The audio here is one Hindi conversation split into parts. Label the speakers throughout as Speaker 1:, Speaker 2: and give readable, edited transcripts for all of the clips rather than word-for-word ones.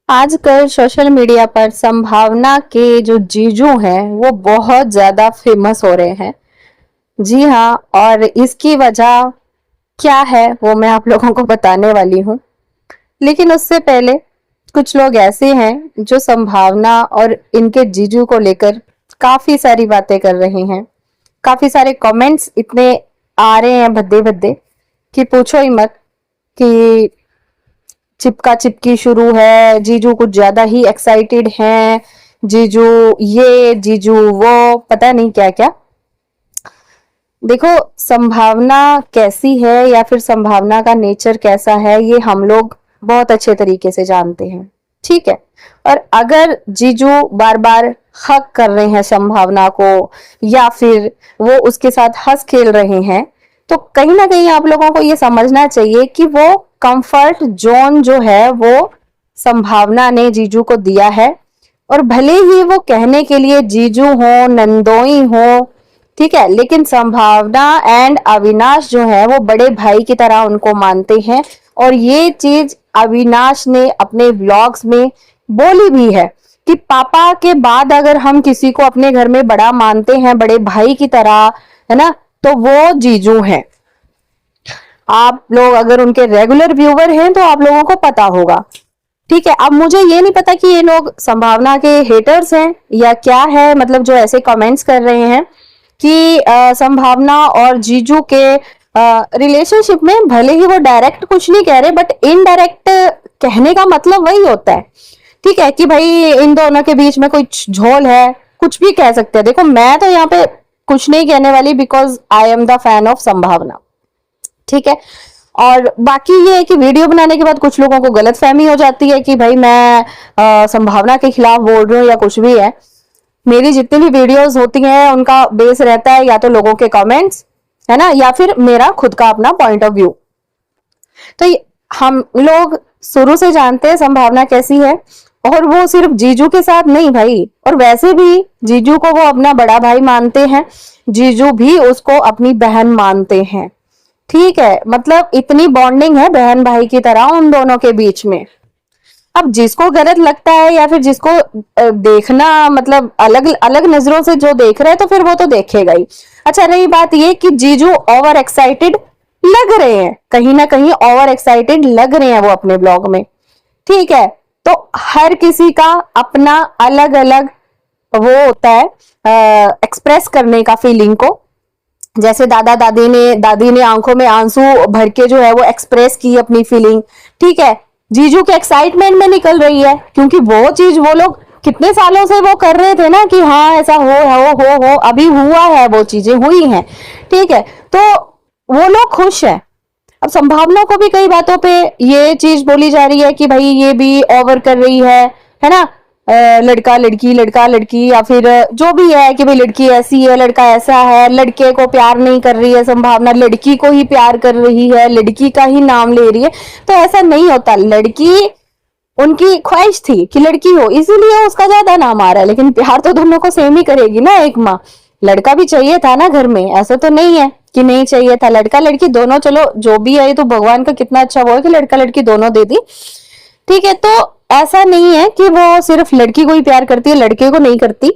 Speaker 1: आजकल सोशल मीडिया पर संभावना के जो जीजू हैं वो बहुत ज्यादा फेमस हो रहे हैं। जी हाँ, और इसकी वजह क्या है वो मैं आप लोगों को बताने वाली हूँ। लेकिन उससे पहले कुछ लोग ऐसे हैं जो संभावना और इनके जीजू को लेकर काफी सारी बातें कर रहे हैं। काफी सारे कमेंट्स इतने आ रहे हैं भद्दे भद्दे कि पूछो ही मत। कि चिपका चिपकी शुरू है, जीजू कुछ ज्यादा ही एक्साइटेड हैं, जीजू ये जीजू वो पता नहीं क्या क्या। देखो, संभावना कैसी है या फिर संभावना का नेचर कैसा है ये हम लोग बहुत अच्छे तरीके से जानते हैं, ठीक है। और अगर जीजू बार बार हक कर रहे हैं संभावना को या फिर वो उसके साथ हंस खेल रहे हैं, तो कहीं ना कहीं आप लोगों को ये समझना चाहिए कि वो कंफर्ट जोन जो है वो संभावना ने जीजू को दिया है। और भले ही वो कहने के लिए जीजू हो, नंदोई हो, ठीक है, लेकिन संभावना एंड अविनाश जो है वो बड़े भाई की तरह उनको मानते हैं। और ये चीज अविनाश ने अपने व्लॉग्स में बोली भी है कि पापा के बाद अगर हम किसी को अपने घर में बड़ा मानते हैं, बड़े भाई की तरह, है ना, तो वो जीजू हैं। आप लोग अगर उनके रेगुलर व्यूवर हैं तो आप लोगों को पता होगा, ठीक है। अब मुझे ये नहीं पता कि ये लोग संभावना के हेटर्स हैं या क्या है, मतलब जो ऐसे कमेंट्स कर रहे हैं कि संभावना और जीजू के रिलेशनशिप में भले ही वो डायरेक्ट कुछ नहीं कह रहे बट इनडायरेक्ट कहने का मतलब वही होता है, ठीक है, कि भाई इन दोनों के बीच में कोई झोल है, कुछ भी कह सकते हैं। देखो, मैं तो यहाँ पे कुछ नहीं कहने वाली because I am the fan of संभावना, ठीक है। और बाकी ये है कि वीडियो बनाने के बाद कुछ लोगों को गलत फहमी हो जाती है कि भाई मैं संभावना के खिलाफ बोल रही हूँ या कुछ भी है। मेरी जितनी भी वीडियोस होती हैं उनका बेस रहता है या तो लोगों के कमेंट्स, है ना, या फिर मेरा खुद का अपना पॉइंट ऑफ व्यू। तो हम लोग शुरू से जानते हैं संभावना कैसी है, और वो सिर्फ जीजू के साथ नहीं भाई, और वैसे भी जीजू को वो अपना बड़ा भाई मानते हैं, जीजू भी उसको अपनी बहन मानते हैं, ठीक है। मतलब इतनी बॉन्डिंग है बहन भाई की तरह उन दोनों के बीच में। अब जिसको गलत लगता है या फिर जिसको देखना, मतलब अलग अलग नजरों से जो देख रहे हैं तो फिर वो तो देखेगा ही। अच्छा, रही बात ये कि जीजू ओवर एक्साइटेड लग रहे हैं, कहीं ना कहीं ओवर एक्साइटेड लग रहे हैं वो अपने ब्लॉग में, ठीक है। तो हर किसी का अपना अलग अलग वो होता है एक्सप्रेस करने का फीलिंग को। जैसे दादी ने आंखों में आंसू भर के जो है वो एक्सप्रेस की अपनी फीलिंग, ठीक है। जीजू के एक्साइटमेंट में निकल रही है क्योंकि वो चीज वो लोग कितने सालों से वो कर रहे थे ना कि हाँ ऐसा हो अभी हुआ है, वो चीजें हुई हैं, ठीक है। तो वो लोग खुश है। अब संभावना को भी कई बातों पे ये चीज बोली जा रही है कि भाई ये भी ओवर कर रही है ना। लड़का लड़की या फिर जो भी है कि भाई लड़की ऐसी है, लड़का ऐसा है, लड़के को प्यार नहीं कर रही है संभावना, लड़की को ही प्यार कर रही है, लड़की का ही नाम ले रही है। तो ऐसा नहीं होता, लड़की उनकी ख्वाहिश थी कि लड़की हो इसीलिए उसका ज्यादा नाम आ रहा है, लेकिन प्यार तो दोनों को सेम ही करेगी ना एक माँ। लड़का भी चाहिए था ना घर में, ऐसा तो नहीं है कि नहीं चाहिए था, लड़का लड़की दोनों, चलो जो भी है तो भगवान का कितना अच्छा वो है कि लड़का लड़की दोनों दे दी, ठीक है। तो ऐसा नहीं है कि वो सिर्फ लड़की को ही प्यार करती है, लड़के को नहीं करती।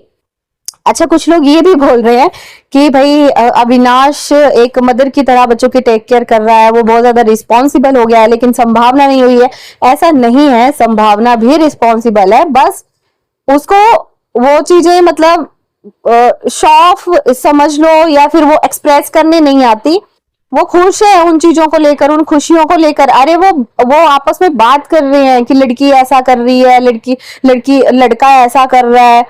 Speaker 1: अच्छा, कुछ लोग ये भी बोल रहे हैं कि भाई अविनाश एक मदर की तरह बच्चों की टेक केयर कर रहा है, वो बहुत ज्यादा रिस्पॉन्सिबल हो गया है, लेकिन संभावना नहीं हुई है। ऐसा नहीं है, संभावना भी रिस्पॉन्सिबल है, बस उसको वो चीजें मतलब शॉफ समझ लो या फिर वो एक्सप्रेस करने नहीं आती। वो खुश है उन चीजों को लेकर, उन खुशियों को लेकर। अरे वो आपस में बात कर रहे हैं कि लड़की ऐसा कर रही है, लड़की लड़का ऐसा कर रहा है।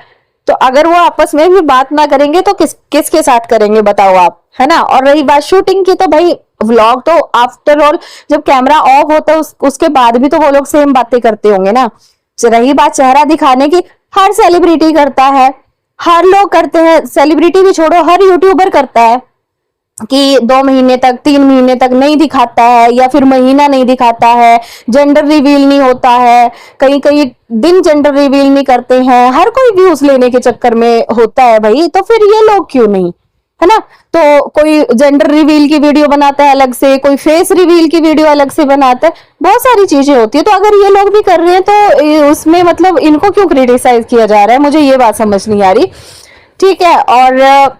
Speaker 1: तो अगर वो आपस में भी बात ना करेंगे तो किसके साथ करेंगे बताओ आप, है ना। और रही बात शूटिंग की, तो भाई व्लॉग तो आफ्टर ऑल जब कैमरा ऑफ होता है उसके बाद भी तो वो लोग सेम बातें करते होंगे ना। रही बात चेहरा दिखाने की, हर सेलिब्रिटी करता है, हर लोग करते हैं, सेलिब्रिटी भी छोड़ो हर यूट्यूबर करता है कि 2 महीने तक 3 महीने तक नहीं दिखाता है या फिर महीना नहीं दिखाता है, जेंडर रिवील नहीं होता है, कई कई दिन जेंडर रिवील नहीं करते हैं, हर कोई व्यूज लेने के चक्कर में होता है भाई। तो फिर ये लोग क्यों नहीं, है ना। तो कोई जेंडर रिवील की वीडियो बनाता है अलग से, कोई फेस रिवील की वीडियो अलग से बनाता है, बहुत सारी चीजें होती है। तो अगर ये लोग भी कर रहे हैं तो उसमें मतलब इनको क्यों क्रिटिसाइज किया जा रहा है, मुझे ये बात समझ नहीं आ रही। ठीक है। और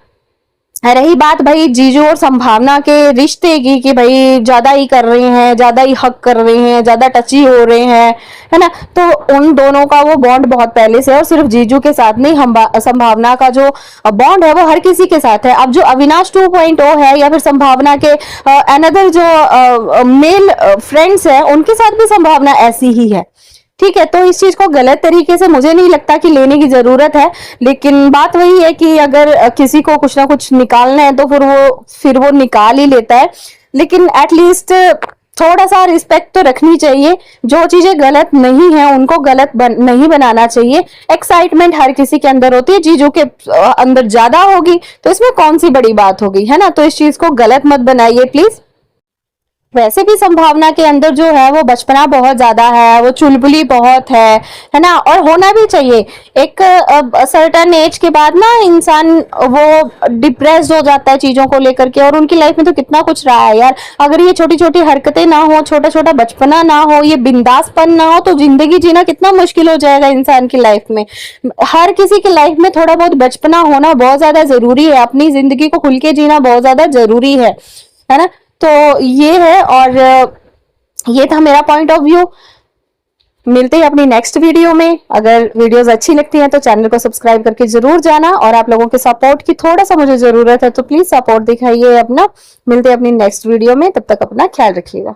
Speaker 1: रही बात भाई जीजू और संभावना के रिश्ते की, कि भाई ज्यादा ही कर रहे हैं, ज्यादा ही हक कर रहे हैं, ज्यादा टची हो रहे हैं, है ना। तो उन दोनों का वो बॉन्ड बहुत पहले से है, और सिर्फ जीजू के साथ नहीं, हम संभावना का जो बॉन्ड है वो हर किसी के साथ है। अब जो अविनाश 2.0 है या फिर संभावना के अनदर जो मेल फ्रेंड्स हैं, उनके साथ भी संभावना ऐसी ही है। ठीक है। तो इस चीज को गलत तरीके से मुझे नहीं लगता कि लेने की जरूरत है, लेकिन बात वही है कि अगर किसी को कुछ ना कुछ निकालना है तो फिर वो निकाल ही लेता है। लेकिन एटलीस्ट थोड़ा सा रिस्पेक्ट तो रखनी चाहिए। जो चीजें गलत नहीं है उनको गलत नहीं बनाना चाहिए। एक्साइटमेंट हर किसी के अंदर होती है, जीजू के अंदर ज्यादा होगी तो इसमें कौन सी बड़ी बात होगी, है ना। तो इस चीज को गलत मत बनाइए प्लीज। वैसे भी संभावना के अंदर जो है वो बचपना बहुत ज्यादा है, वो चुलबुली बहुत है ना। और होना भी चाहिए। एक सर्टेन एज के बाद ना इंसान वो डिप्रेस्ड हो जाता है चीजों को लेकर के, और उनकी लाइफ में तो कितना कुछ रहा है यार। अगर ये छोटी छोटी हरकतें ना हो, छोटा छोटा बचपना ना हो, ये बिंदासपन ना हो, तो जिंदगी जीना कितना मुश्किल हो जाएगा इंसान की लाइफ में। हर किसी की लाइफ में थोड़ा बहुत बचपना होना बहुत ज्यादा जरूरी है, अपनी जिंदगी को खुल के जीना बहुत ज्यादा जरूरी है ना। तो ये है, और ये था मेरा पॉइंट ऑफ व्यू। मिलते हैं अपनी नेक्स्ट वीडियो में। अगर वीडियोस अच्छी लगती हैं तो चैनल को सब्सक्राइब करके जरूर जाना, और आप लोगों के सपोर्ट की थोड़ा सा मुझे जरूरत है, तो प्लीज सपोर्ट दिखाइए अपना। मिलते हैं अपनी नेक्स्ट वीडियो में, तब तक अपना ख्याल रखिएगा।